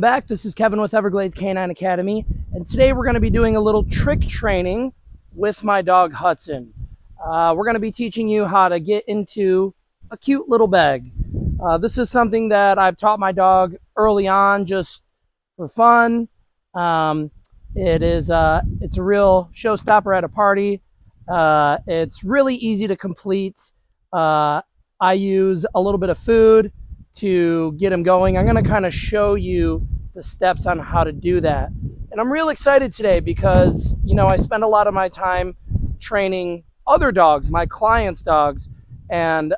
Back. This is Kevin with Everglades Canine Academy, and today we're going to be doing a little trick training with my dog Hudson. We're going to be teaching you how to get into a cute little bag. This is something that I've taught my dog early on just for fun. It's a real showstopper at a party. It's really easy to complete. I use a little bit of food to get him going. I'm going to kind of show you the steps on how to do that. And I'm real excited today because, I spend a lot of my time training other dogs, my clients' dogs. And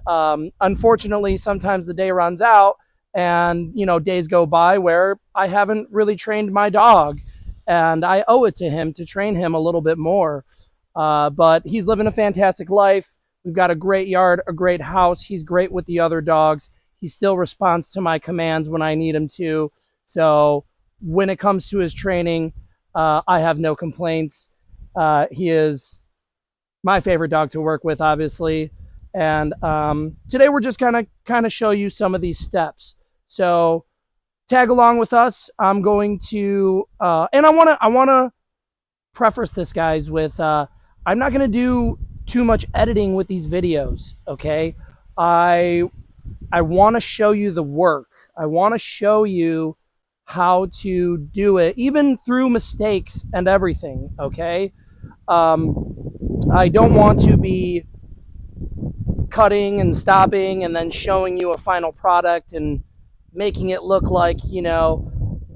unfortunately, sometimes the day runs out and, days go by where I haven't really trained my dog. And I owe it to him to train him a little bit more. But he's living a fantastic life. We've got a great yard, a great house. He's great with the other dogs. He still responds to my commands when I need him to. So when it comes to his training, I have no complaints. He is my favorite dog to work with, obviously. And today we're just kind of show you some of these steps. So tag along with us. I'm going to, and I want to preface this, guys, with I'm not going to do too much editing with these videos. Okay, I want to show you the work. I want to show you how to do it, even through mistakes and everything, okay? I don't want to be cutting and stopping and then showing you a final product and making it look like,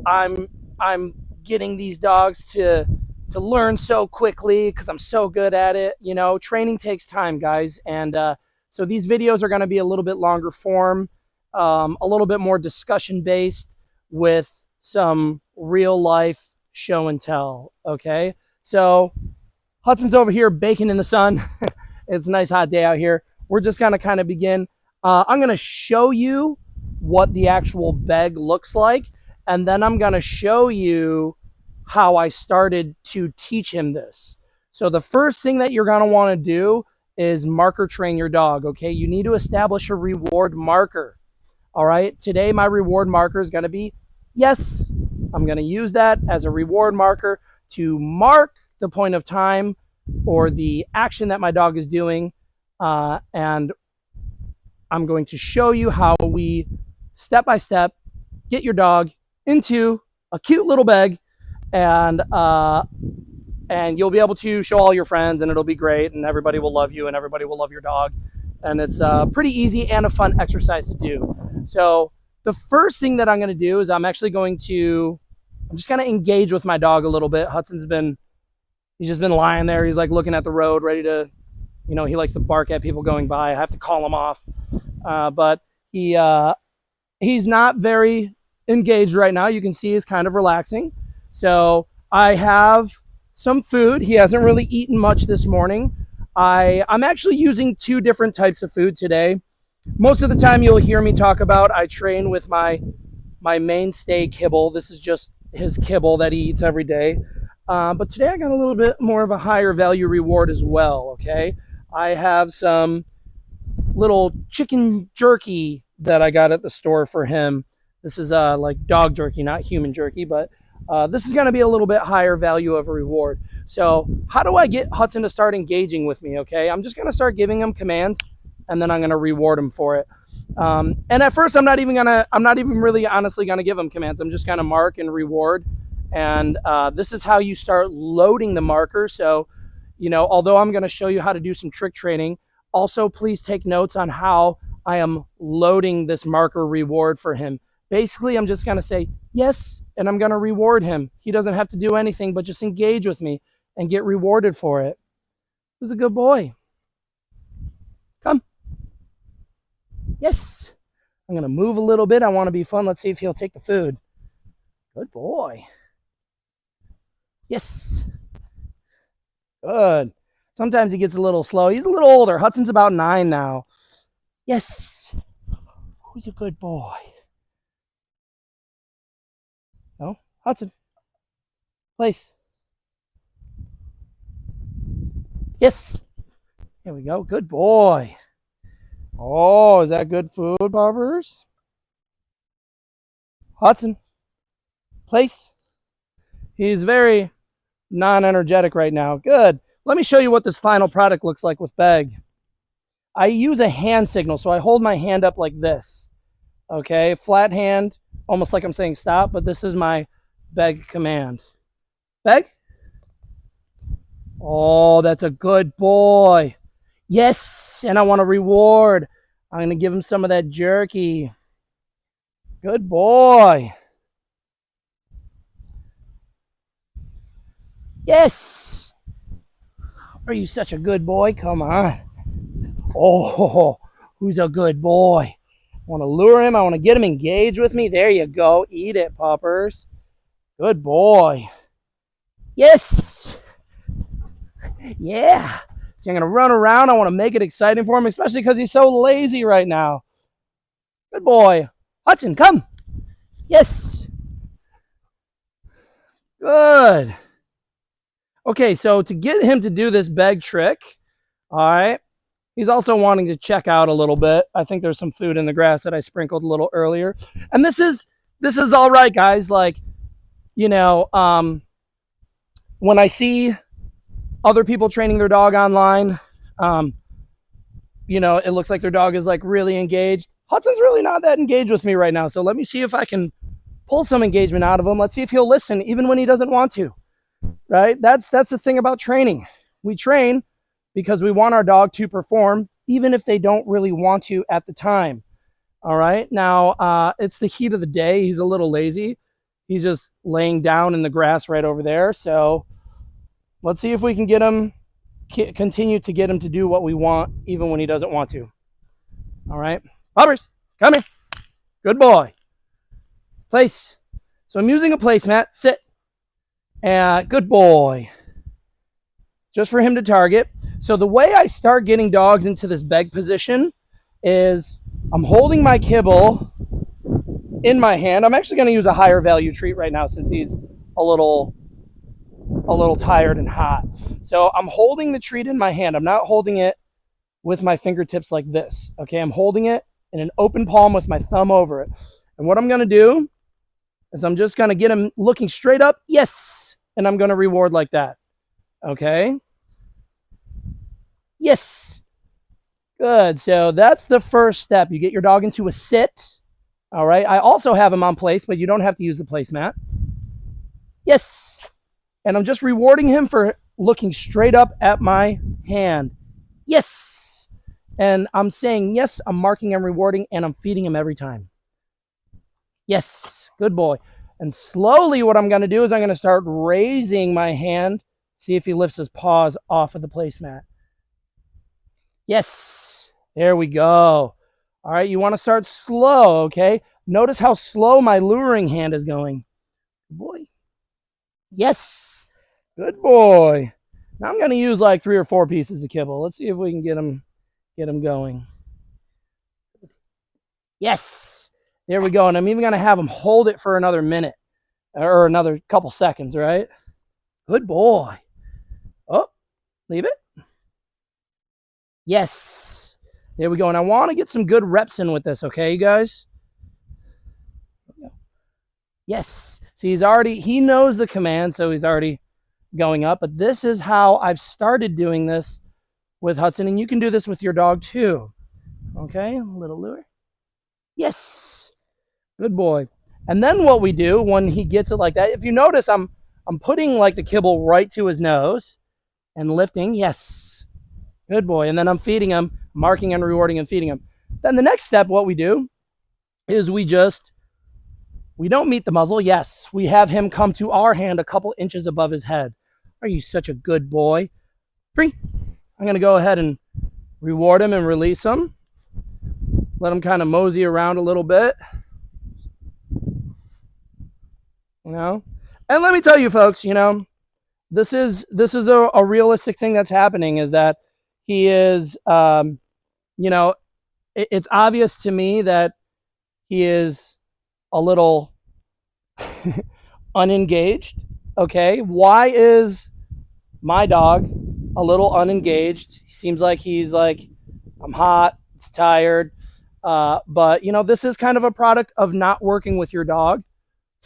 I'm getting these dogs to learn so quickly because I'm so good at it. Training takes time, guys, and so these videos are going to be a little bit longer form, a little bit more discussion based with some real life show and tell. Okay, so Hudson's over here baking in the sun. It's a nice hot day out here. We're just going to kind of begin. I'm going to show you what the actual bag looks like, and then I'm going to show you how I started to teach him this. So the first thing that you're going to want to do is marker train your dog. Okay, you need to establish a reward marker. All right, today my reward marker is going to be yes. I'm going to use that as a reward marker to mark the point of time or the action that my dog is doing, and I'm going to show you how we step by step get your dog into a cute little bag, and you'll be able to show all your friends, and it'll be great, and everybody will love you, and everybody will love your dog. And it's pretty easy and a fun exercise to do. So the first thing that I'm going to do is I'm just going to engage with my dog a little bit. He's just been lying there. He's like looking at the road, ready to, he likes to bark at people going by. I have to call him off. But he's not very engaged right now. You can see he's kind of relaxing. So I have some food. He hasn't really eaten much this morning. I'm actually using two different types of food today. Most of the time you'll hear me talk about I train with my mainstay kibble. This is just his kibble that he eats every day. But today I got a little bit more of a higher value reward as well, okay? I have some little chicken jerky that I got at the store for him. This is like dog jerky, not human jerky, but this is going to be a little bit higher value of a reward. So how do I get Hudson to start engaging with me? Okay, I'm just going to start giving him commands, and then I'm going to reward him for it. And at first, I'm not even really honestly going to give him commands. I'm just going to mark and reward. And this is how you start loading the marker. So, although I'm going to show you how to do some trick training, also please take notes on how I am loading this marker reward for him. Basically, I'm just going to say yes, and I'm going to reward him. He doesn't have to do anything but just engage with me and get rewarded for it. Who's a good boy? Come. Yes. I'm going to move a little bit. I want to be fun. Let's see if he'll take the food. Good boy. Yes. Good. Sometimes he gets a little slow. He's a little older. Hudson's about 9 now. Yes. Who's a good boy? No? Hudson. Place. Yes. Here we go. Good boy. Oh, is that good food, Barbers? Hudson. Place. He's very non-energetic right now. Good. Let me show you what this final product looks like with Beg. I use a hand signal, so I hold my hand up like this. Okay, flat hand, almost like I'm saying stop, but this is my Beg command. Beg. Oh, that's a good boy. Yes, and I want a reward. I'm going to give him some of that jerky. Good boy. Yes. Are you such a good boy? Come on. Oh, who's a good boy? I want to lure him. I want to get him engaged with me. There you go. Eat it, puppers. Good boy. Yes. Yeah. So I'm going to run around. I want to make it exciting for him, especially because he's so lazy right now. Good boy. Hudson, come. Yes. Good. Okay, so to get him to do this Beg trick, all right, he's also wanting to check out a little bit. I think there's some food in the grass that I sprinkled a little earlier. And this is all right, guys. Like, you know, when I see other people training their dog online, you know, it looks like their dog is like really engaged. Hudson's really not that engaged with me right now. So let me see if I can pull some engagement out of him. Let's see if he'll listen even when he doesn't want to. Right? That's the thing about training. We train because we want our dog to perform, even if they don't really want to at the time. All right. Now, it's the heat of the day. He's a little lazy. He's just laying down in the grass right over there. So let's see if we can continue to get him to do what we want, even when he doesn't want to. All right. Bobbers, come here. Good boy. Place. So I'm using a placemat. Sit. Good boy. Just for him to target. So the way I start getting dogs into this Beg position is I'm holding my kibble in my hand. I'm actually going to use a higher value treat right now since he's a little tired and hot. So I'm holding the treat in my hand. I'm not holding it with my fingertips like this. Okay, I'm holding it in an open palm with my thumb over it. And what I'm going to do is I'm just going to get him looking straight up. Yes. And I'm going to reward like that. Okay. Yes. Good. So that's the first step. You get your dog into a sit. All right. I also have him on place, but you don't have to use the placemat. Yes. And I'm just rewarding him for looking straight up at my hand. Yes. And I'm saying yes. I'm marking and rewarding, and I'm feeding him every time. Yes. Good boy. And slowly what I'm going to do is I'm going to start raising my hand. See if he lifts his paws off of the placemat. Yes. There we go. All right. You want to start slow, okay? Notice how slow my luring hand is going. Good boy. Yes. Good boy. Now I'm going to use like 3 or 4 pieces of kibble. Let's see if we can get him going. Yes. There we go. And I'm even going to have him hold it for another minute or another couple seconds, right? Good boy. Oh, leave it. Yes. There we go. And I want to get some good reps in with this, okay, you guys? Yes. See, he knows the command, so he's already going up. But this is how I've started doing this with Hudson, and you can do this with your dog too. Okay, a little lure. Yes. Good boy. And then what we do when he gets it like that, if you notice, I'm putting like the kibble right to his nose and lifting. Yes. Good boy. And then I'm feeding him, marking and rewarding and feeding him. Then the next step, what we do is we don't meet the muzzle. Yes. We have him come to our hand a couple inches above his head. Are you such a good boy? Free. I'm going to go ahead and reward him and release him. Let him kind of mosey around a little bit. You know? And let me tell you folks, you know, this is a realistic thing that's happening is that he is, you know, it's obvious to me that he is a little unengaged. Okay. Why is my dog a little unengaged? He seems like he's like, I'm hot, it's tired. But you know, this is kind of a product of not working with your dog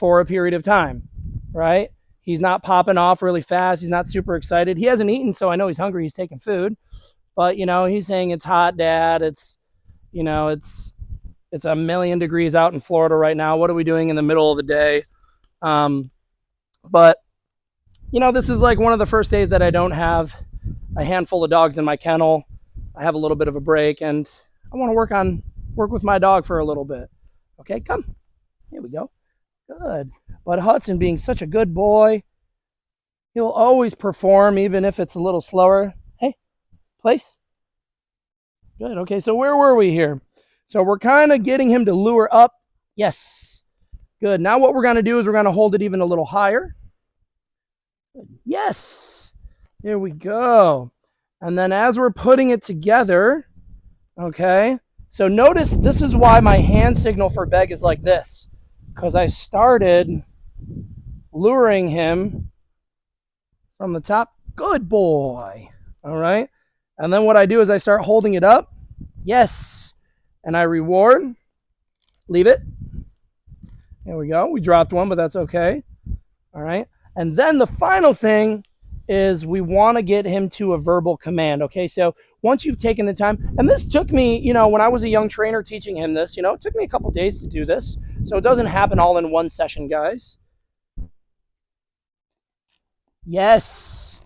for a period of time, right? He's not popping off really fast. He's not super excited. He hasn't eaten, so I know he's hungry. He's taking food. But, he's saying, it's hot, Dad. It's a million degrees out in Florida right now. What are we doing in the middle of the day? But, this is like one of the first days that I don't have a handful of dogs in my kennel. I have a little bit of a break, and I want to work with my dog for a little bit. Okay, come. Here we go. Good. But Hudson, being such a good boy, he'll always perform even if it's a little slower. Hey, place. Good. Okay, so where were we here? So we're kind of getting him to lure up. Yes. Good. Now what we're going to do is we're going to hold it even a little higher. Yes. There we go. And then as we're putting it together, okay, so notice this is why my hand signal for Beg is like this, because I started luring him from the top. Good boy. All right. And then what I do is I start holding it up. Yes. And I reward. Leave it. There we go. We dropped one, but that's okay. All right. And then the final thing is we want to get him to a verbal command. Okay. So once you've taken the time, and this took me, when I was a young trainer teaching him this, it took me a couple days to do this. So it doesn't happen all in one session, guys. Yes.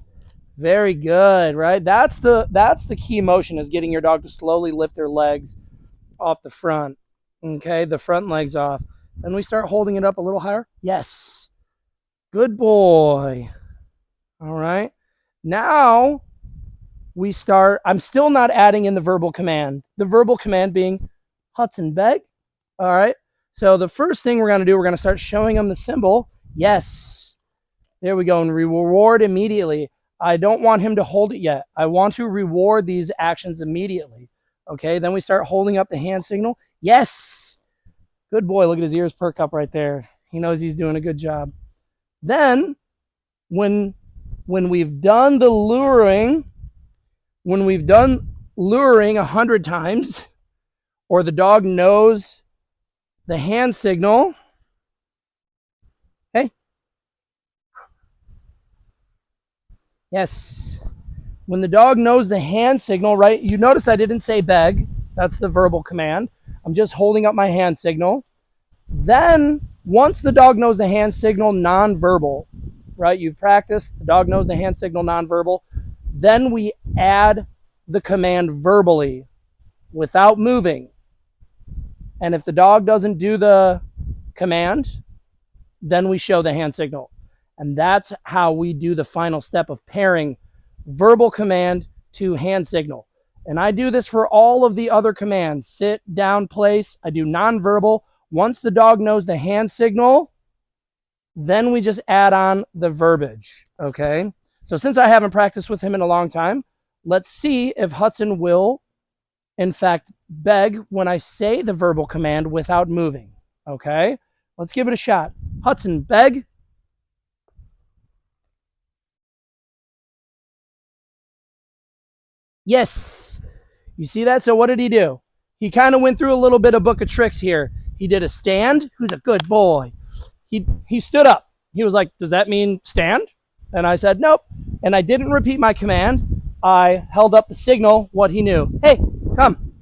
Very good, right? That's the key motion, is getting your dog to slowly lift their legs off the front. Okay, the front legs off. Then we start holding it up a little higher. Yes. Good boy. All right. Now we start, I'm still not adding in the verbal command. The verbal command being Hudson, Beg. All right. So the first thing we're going to do, we're going to start showing them the symbol. Yes. There we go. And reward immediately. I don't want him to hold it yet. I want to reward these actions immediately. Okay. Then we start holding up the hand signal. Yes. Good boy. Look at his ears perk up right there. He knows he's doing a good job. Then when we've done the luring, when we've done luring 100 times, or the dog knows the hand signal, hey, yes, when the dog knows the hand signal, right? You notice I didn't say beg. That's the verbal command. I'm just holding up my hand signal. Then once the dog knows the hand signal nonverbal, right? You've practiced, the dog knows the hand signal nonverbal. Then we add the command verbally without moving. And if the dog doesn't do the command, then we show the hand signal. And that's how we do the final step of pairing verbal command to hand signal. And I do this for all of the other commands. Sit, down, place. I do nonverbal. Once the dog knows the hand signal, then we just add on the verbiage, okay? So since I haven't practiced with him in a long time, let's see if Hudson will, in fact, beg when I say the verbal command without moving, okay? Let's give it a shot. Hudson, beg. Yes. You see that? So what did he do? He kind of went through a little bit of book of tricks here. He did a stand. Who's a good boy? He stood up. He was like, does that mean stand? And I said, nope. And I didn't repeat my command. I held up the signal, what he knew. Hey, come.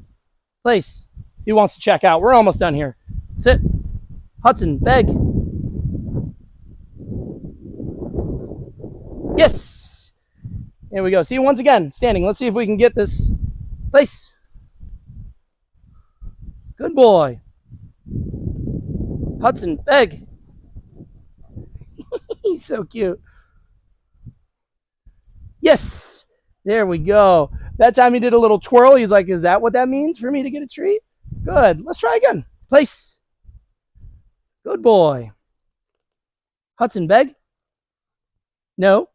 Place. He wants to check out. We're almost done here. Sit. Hudson, beg. Yes. Here we go. See, once again, standing. Let's see if we can get this. Place. Good boy. Hudson, beg. He's so cute. Yes. There we go. That time he did a little twirl. He's like, is that what that means for me to get a treat? Good. Let's try again. Place. Good boy. Hudson, beg. No.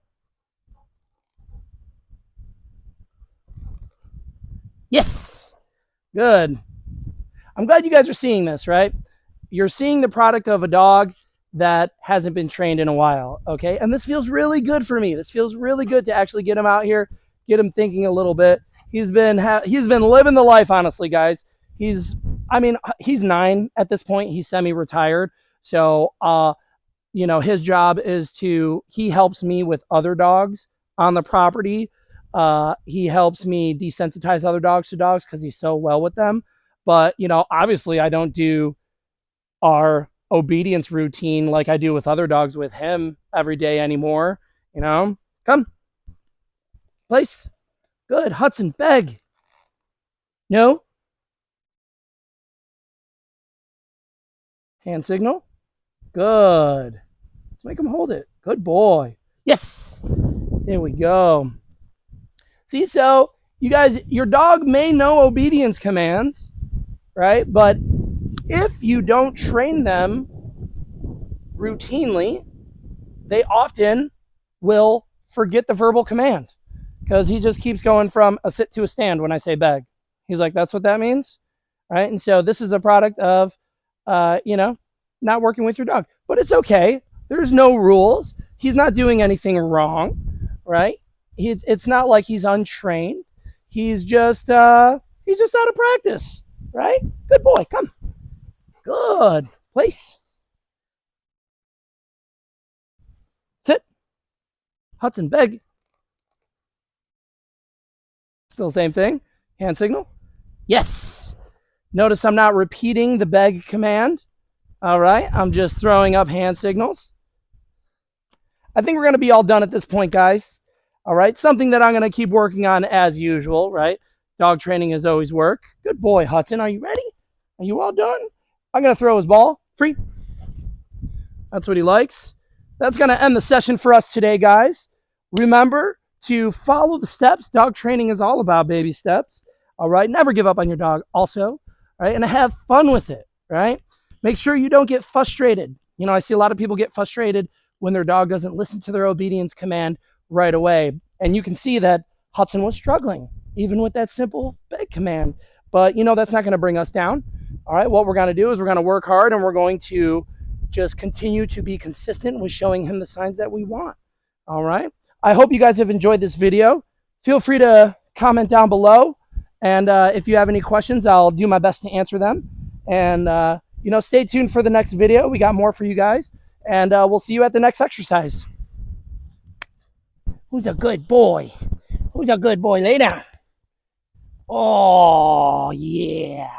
Yes. Good. I'm glad you guys are seeing this, right? You're seeing the product of a dog that hasn't been trained in a while, okay? And this feels really good for me. This feels really good to actually get him out here, get him thinking a little bit. He's been living the life, honestly, guys. He's 9 at this point. He's semi-retired. So his job is he helps me with other dogs on the property. He helps me desensitize other dogs to dogs because he's so well with them. But, obviously I don't do our obedience routine like I do with other dogs with him every day anymore. Come, place. Good. Hudson, beg. No. Hand signal. Good. Let's make him hold it. Good boy. Yes. There we go. See, so you guys, your dog may know obedience commands, right? But if you don't train them routinely, they often will forget the verbal command because he just keeps going from a sit to a stand when I say beg. He's like, that's what that means, right? And so this is a product of, not working with your dog. But it's okay. There's no rules. He's not doing anything wrong, right? It's not like he's untrained. He's just out of practice, right? Good boy. Come. Good. Place. Sit. Hudson, beg. Still the same thing. Hand signal. Yes. Notice I'm not repeating the beg command. All right. I'm just throwing up hand signals. I think we're going to be all done at this point, guys. All right. Something that I'm going to keep working on as usual, right? Dog training is always work. Good boy, Hudson. Are you ready? Are you all done? I'm going to throw his ball. Free. That's what he likes. That's going to end the session for us today, guys. Remember to follow the steps. Dog training is all about baby steps. All right. Never give up on your dog also. Right. And have fun with it. Right. Make sure you don't get frustrated. I see a lot of people get frustrated when their dog doesn't listen to their obedience command right away. And you can see that Hudson was struggling, even with that simple beg command. But, that's not going to bring us down. All right. What we're going to do is we're going to work hard and we're going to just continue to be consistent with showing him the signs that we want. All right. I hope you guys have enjoyed this video. Feel free to comment down below. And if you have any questions, I'll do my best to answer them. And, stay tuned for the next video. We got more for you guys. And we'll see you at the next exercise. Who's a good boy? Who's a good boy? Lay down. Oh, yeah.